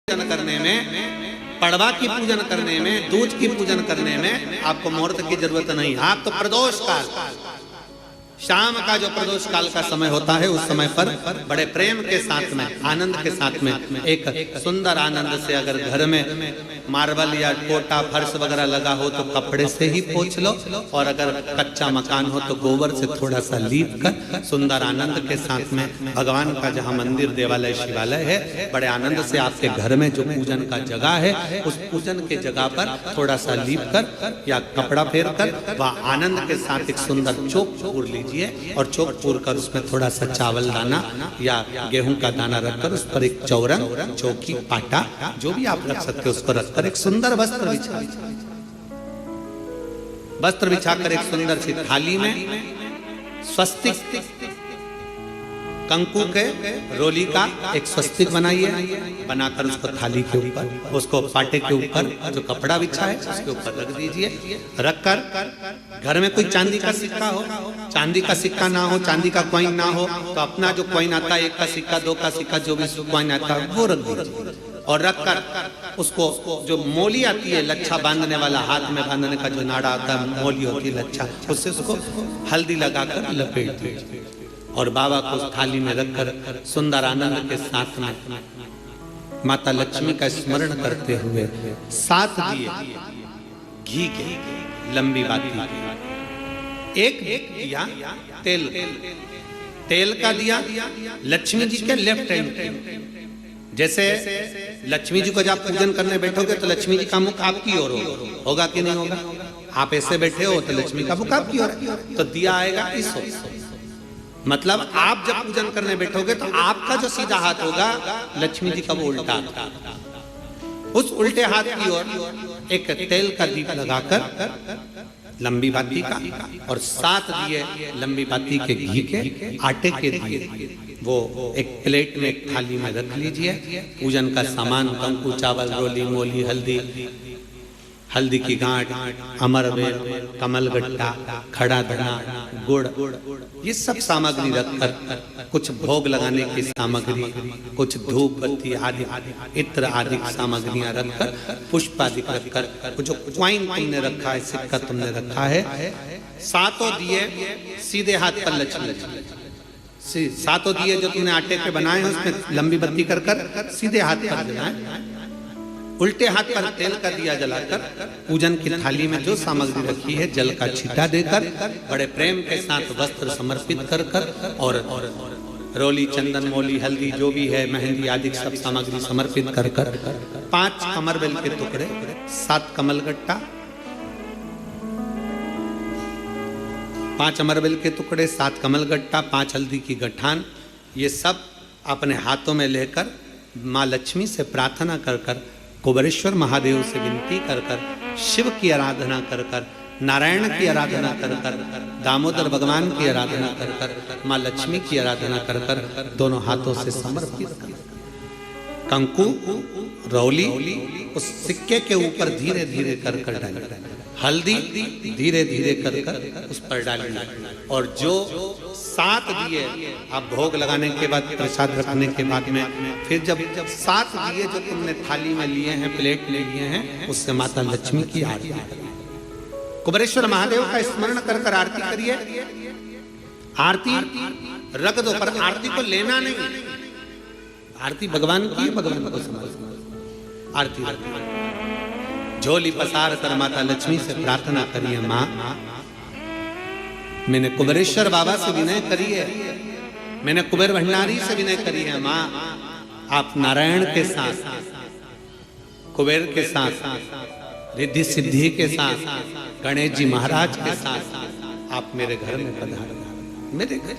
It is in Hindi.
पूजन करने में, पड़वा की पूजन करने में, दूज की पूजन करने में आपको मुहूर्त की जरूरत नहीं। आप तो प्रदोष काल, शाम का जो प्रदोष काल का समय होता है उस समय पर बड़े प्रेम के साथ में, आनंद के साथ में, एक सुंदर आनंद से अगर घर में मार्बल या कोटा फर्श वगैरह लगा हो तो कपड़े से ही पोंछ लो, और अगर कच्चा मकान हो तो गोबर से थोड़ा सा लीप कर सुंदर आनंद के साथ में भगवान का जहाँ मंदिर देवालय शिवालय है, बड़े आनंद से आपके घर में जो पूजन का जगह है उस पूजन के जगह पर थोड़ा सा लीप कर या कपड़ा फेर कर वह आनंद के साथ एक सुंदर चौक पूर लीजिए, और चौक पूर कर उसमें थोड़ा सा चावल दाना या गेहूं का दाना रखकर उस पर एक चौरंग, चौकी, पाटा जो भी आप रख सकते हो उसको रखकर एक सुंदर वस्त्र बिछाकर एक सुंदर सी थाली में स्वस्तिक कंकु के रोली का एक स्वस्तिक बनाइए, बनाकर उसको थाली के ऊपर, उसको पाटे के ऊपर जो कपड़ा बिछा है उसके ऊपर रख दीजिए। रखकर घर में कोई चांदी का सिक्का हो, चांदी का सिक्का ना हो, चांदी का कॉइन ना हो तो अपना जो कॉइन आता है, 1 का सिक्का, 2 का सिक्का, जो भी कॉइन आता है वो रख दीजिए। और रखकर उसको जो मोली आती है, लच्छा बांधने वाला, हाथ में बांधने का जो नाड़ा आता है, मोली होती है लच्छा, उससे उसको हल्दी लगाकर लपेट दीजिए और बाबा को उस थाली में रखकर सुंदर आनंद के साथ में माता लक्ष्मी का स्मरण करते हुए 7 दिए घी के, लंबी बाती के, एक दिया तेल का दिया लक्ष्मी जी के लेफ्ट हैंड। जैसे लक्ष्मी जी को जब पूजन करने बैठोगे तो लक्ष्मी जी का मुख आपकी ओर होगा कि नहीं होगा? आप ऐसे बैठे हो तो लक्ष्मी का मुख आपकी ओर, तो दिया आएगा इस ओर। मतलब आप जब पूजन करने बैठोगे तो आपका जो सीधा हाथ होगा लक्ष्मी जी का वो उल्टा, उस उल्टे हाथ की ओर एक तेल का दीप लगाकर लंबी बाती का और 7 दिए लंबी बाती के घी के, आटे के दिए वो एक प्लेट में, एक थाली में रख लीजिए। पूजन का सामान, कंकु, चावल, रोली, मोली, हल्दी की गांठ, अमरवेल, कमलगट्टा, खड़ा धना, गुड़, ये सब सामग्री रखकर कुछ भोग लगाने की सामग्री, कुछ धूप बत्ती आदि, इत्र आदि सामग्रियां रखकर, पुष्प आदि रखकर, जो कॉइन तुमने रखा है, सिक्का तुमने रखा है, 7 दिए सीधे हाथ पर लक्ष्मी, 7 दिए जो तुमने आटे के बनाए हैं उसमें लंबी बत्ती कर सीधे हाथ पर जलाएं, उल्टे हाथ पर तेल का दिया जलाकर पूजन की थाली में जो सामग्री रखी है जल का छींटा देकर बड़े प्रेम के साथ वस्त्र समर्पित कर और रोली, चंदन, मोली, हल्दी जो भी है, मेहंदी आदि सब सामग्री समर्पित कर 5 अमरवेल के टुकड़े, 7 कमलगट्टा, 5 अमरवेल के टुकड़े, 7 कमलगट्टा, 5 हल्दी की गठान, ये सब अपने हाथों में लेकर माँ लक्ष्मी से प्रार्थना कर कुबेरेश्वर महादेव से विनती कर शिव की आराधना कर नारायण की आराधना कर दामोदर भगवान की आराधना कर माँ लक्ष्मी की आराधना कर दोनों हाथों से समर्पित कर कंकु, रौली उस सिक्के के ऊपर धीरे धीरे कर डालिए, हल्दी धीरे धीरे कर उस पर डालिए, और जो 7 दिए आप भोग लगाने के बाद, प्रसाद रखने के बाद में, फिर जब 7 दिए जो तुमने थाली में लिए हैं, प्लेट में लिए हैं, उससे माता लक्ष्मी की आरती करिए, कुबेरेश्वर महादेव का स्मरण कर आरती करिए। आरती रख दो, पर आरती को लेना नहीं, आरती भगवान की, भगवान को समझना। आरती झोली पसार कर माता लक्ष्मी से प्रार्थना करिए, माँ मैंने कुबेरेश्वर बाबा से विनय करी है, मैंने कुबेर भंडारी से विनय करी है, माँ आप नारायण के साथ, कुबेर के साथ, रिद्धि सिद्धि के साथ, गणेश जी महाराज के साथ आप मेरे घर में पधारो, मेरे घर